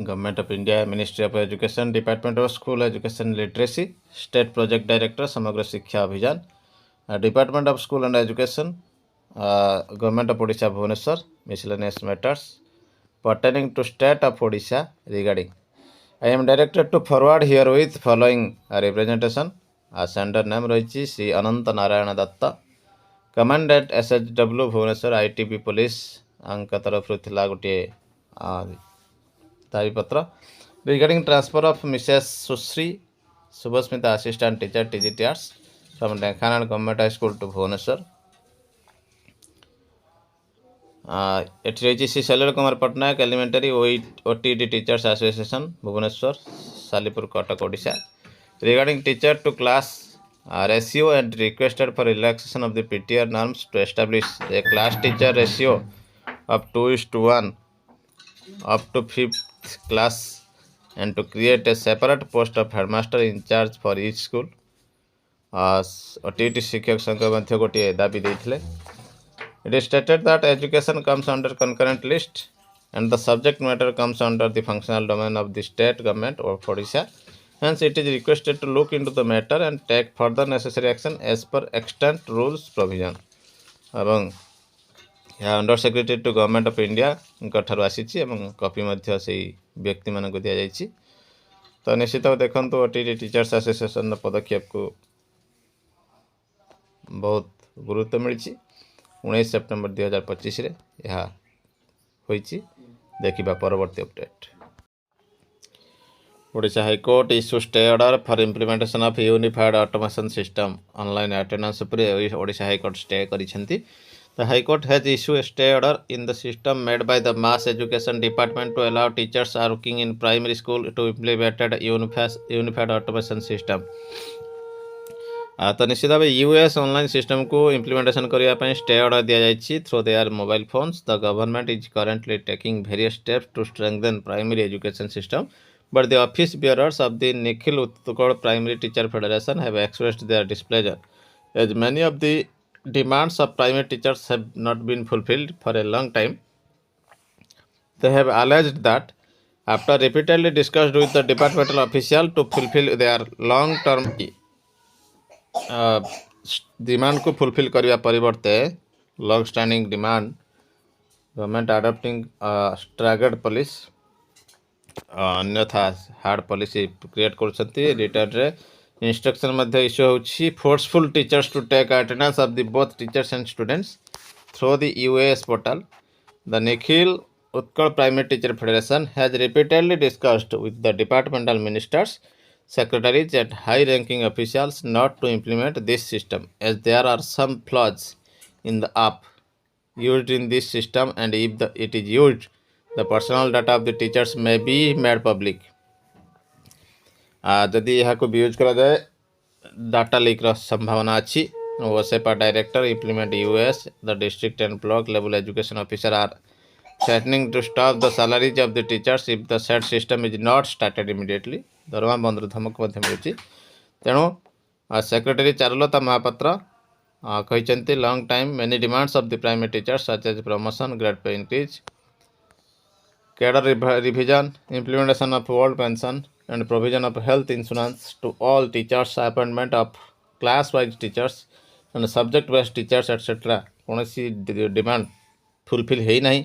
Government of India, Ministry of Education, Department of School Education Literacy, State Project Director, Samagra Shiksha Abhijan, Department of School and Education, Government of Odisha, Bhubaneswar, miscellaneous matters pertaining to State of Odisha regarding. I am directed to forward herewith following a representation. Sender name ରହିଛି ଶ୍ରୀ ଅନନ୍ତ Narayan Dutt, Commandant SHW Bhubaneswar ITB Police ଆଙ୍କ ତରଫରୁ ଥିଲା ଗୋଟିଏ ଦାବିପତ୍ର regarding transfer of Mrs. Susri Subhasmita Assistant Teacher TGT Arts from Dhanakanad Government High School to Bhubaneswar. ଏଠି ରହିଛି Shri Shailendra Kumar Pattanaik elementary OTD Teachers Association Bhubaneswar Salipur Cuttack Odisha regarding teacher to class ratio and requested for relaxation of the PTR norms to establish a class teacher ratio of 2:1 up to 5th class and to create a separate post of headmaster in charge for each school. OTT ଶିକ୍ଷକ ସଂଘ ମଧ୍ୟ ଗୋଟିଏ ଦାବି ଦେଇଥିଲେ. It is stated that education comes under concurrent list and the subject matter comes under the functional domain of the state government of Odisha. Hence, it is requested to look into the matter and take further necessary action as per extant rules provision. ଏବଂ ଏହା under secretary to government of India ठाରୁ ଆସିଛି ଏବଂ copy ମଧ୍ୟ ସେହି ବ୍ୟକ୍ତିମାନଙ୍କୁ ଦିଆଯାଇଛି. ତ ନିଶ୍ଚିତ ଦେଖନ୍ତୁ OTT टीचर्स ଆସୋସିଏସନର ପଦକ୍ଷେପକୁ ବହୁତ ଗୁରୁତ୍ୱ ମିଳିଛି. 19 ସେପ୍ଟେମ୍ବର 2025 ରେ ଏହା ହୋଇଛି. ଦେଖିବା ପରବର୍ତ୍ତୀ update. Odisha High Court issued stay order for implementation of unified automation system online attendance ଉପରେ Odisha High Court stay କରିଛନ୍ତି. The High Court has issued a stay order in the system made by the Mass Education Department to allow teachers working in primary school to implement a unified automation system. तो निश्चित भाव US online system को implementation करने stay order दि जाएगी through their mobile phones. The government is currently taking various steps to strengthen primary education system but the office bearers of the Nikhil Utkal primary teacher federation have expressed their displeasure as many of the demands of primary teachers have not been fulfilled for a long time. They have alleged that after repeatedly discussed with the departmental official to fulfill their long-term demand को fulfill करने परिवर्ते long standing demand government adopting staggered policy अन्यथा hard policy create कर return रे instruction मध्ये issue होछि forceful teachers to take attendance of the both teachers and students through the UAS portal. The Nikhil Utkal Primary Teacher Federation has repeatedly discussed with the departmental ministers, secretaries and high-ranking officials not to implement this system as there are some flaws in the app used in this system and if it is used, the personal data of the teachers may be made public. जदि यहाँ को use करा जाए data leak संभावना अच्छी. OSEPA director implement US the district and block level education officer are threatening to stop the salaries of the teachers if the set system is not started immediately. दरमा बंद धमक मिलूँ. तेणु secretary Charulata Mahapatra कहते long time many demands of the primary teachers such as promotion grade pay increase cadre revision implementation of old pension and provision of health insurance to all teachers, appointment of class-wise teachers and subject-based teachers etc. कौन सी demand fulfil है नहीं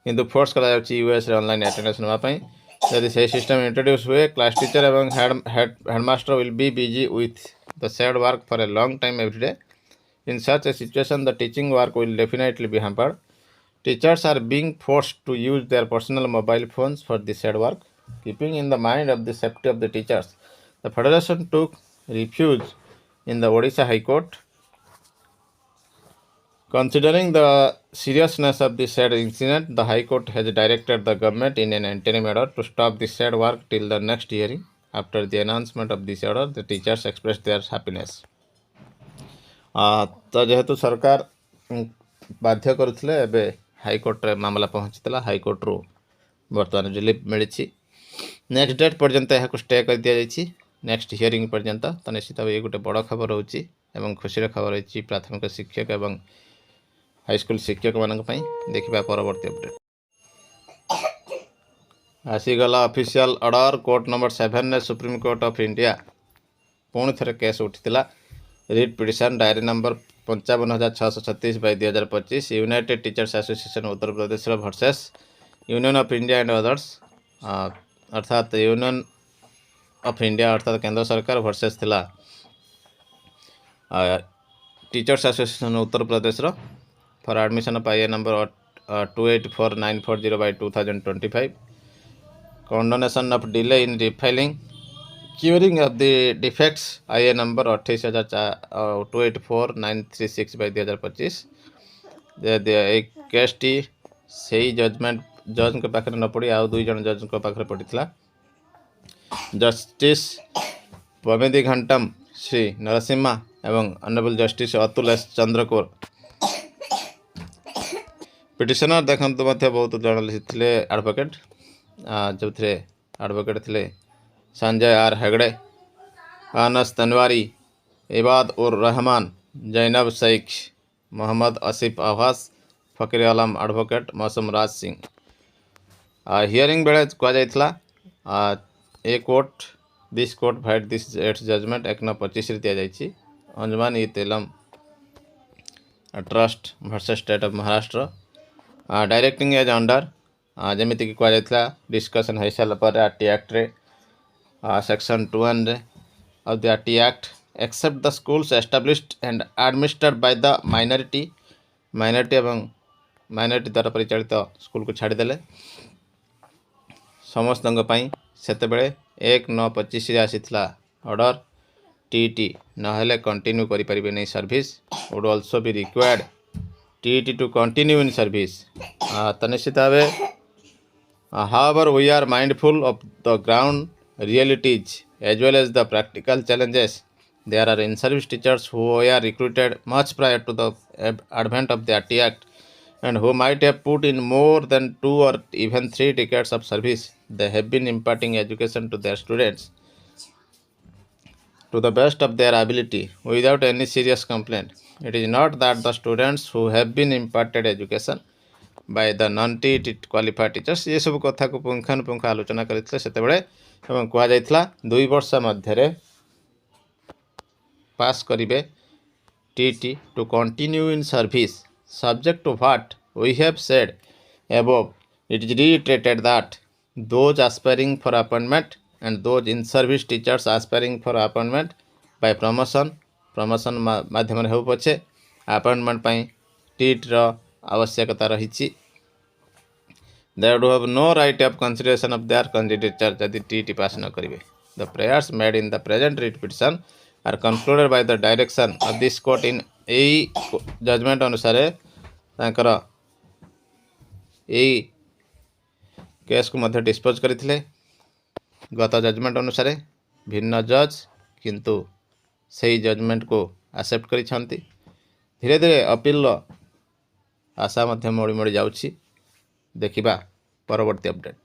किंतु force करा जाउची US रे online attendance नापी. यदि से सिस्टम इंट्रोड्यूस हुए क्लास टीचर एवं headmaster will be busy with the said work for a long time every day. In such a situation the teaching work will definitely be hampered. Teachers are being forced to use their personal mobile phones for the said work. Keeping in the mind of the safety of the teachers, the Federation took refuge in the Odisha High Court. Considering the seriousness of the said incident, the High Court has directed the government in an interim order to stop the said work till the next hearing. After the announcement of this order, the teachers expressed their happiness. तो जेहेतु सरकार बाध्य करुଥିଲେ ଏବେ high court रे मामला पहुंचीला. High court रो बर्तमान relief मिली. Next date पर्यंत यहाँ स्टे कर दि जाएगी नेक्स्ट हियरिंग पर्यंत. तो निश्चित भाव ये गोटे बड़ खबर होची एवं खुशी खबर होची प्राथमिक शिक्षक एवं हाईस्कूल शिक्षक मानक पई. देखिबा परवर्ती अपडेट. आसीगला ऑफिशियल ऑर्डर कोर्ट नंबर 7 ने सुप्रीम कोर्ट ऑफ इंडिया पुणी थे केस उठीला writ petition diary number 55,636 by 2025 united teachers association Uttar Pradesh versus Union of India and others अर्थात यूनियन ऑफ इंडिया अर्थात केंद्र सरकार वर्सेस थिला teachers association Uttar Pradesh for admission of I number 284940 by 2025 condonation of delay in refiling curing of the defects IA number 284936 by 2025 case T से judgement जज के पाखे न पड़ी आउ दुई जन जज के पाखे पड़ी जस्टिस पमेदी घंटम श्री नरसिम्हा एवं honourable justice Atul S Chandurkar petitioner देखते बहुत जन थे एडवोकेट जो थे एडवोकेट थे संजय आर हेगड़े अनस तनवारी इबाद उर रहमान जैनब शेख मोहम्मद आसिफ आवास फकीर आलम एडवोकेट मौसम राज सिंह हियरिंग बेले कहुला a court this court fight this its judgment 1/25 the जाइए Anjuman e Talim trust versus state of Maharashtra directing as under जमीती कि कहुला डिस्कसन हो सारापर आरटी एक्ट रे section 2(1) of the RT Act except the schools established and administered by the minority एवं minority द्वारा परिचालित स्कूल को छाड़देले समस्त सेतेबेले 1/9/25 आसीथिला ऑर्डर टीटी नहेले कंटिन्यू करि परिबे नै service would also be required TT to continue in service तनिश्चित भावे however we are mindful of the ground realities as well as the practical challenges. There are in-service teachers who were recruited much prior to the advent of the RT Act and who might have put in more than 2 or even 3 decades of service. They have been imparting education to their students to the best of their ability without any serious complaint. It is not that the students who have been imparted education by the non-TET qualified teachers ये सब कथा को पुंखानुपुंख आलोचना करते सेतेबेले एवं कहुला 2 वर्ष मध्य पास करिवे TT to continue in service subject to what we have said above. It is reiterated that those aspiring for appointment and those in service teachers aspiring for appointment by promotion माध्यम हो पछे अपॉइंटमेंट पाई tit रो आवश्यकता रही they would have no right of consideration of their candidature यदि TT पास न करेंगे. The prayers made in the present writ petition are concluded by the direction of this court in a judgment अनुसार तांकर यही case को मध्य dispose करते गत judgement अनुसार भिन्न जज किंतु सही जजमेंट को एक्सेप्ट करिसेंती. धीरे धीरे अपील आशा मध्य मोड़ी मोड़ी जाउछि. देखिबा परवर्ती अपडेट.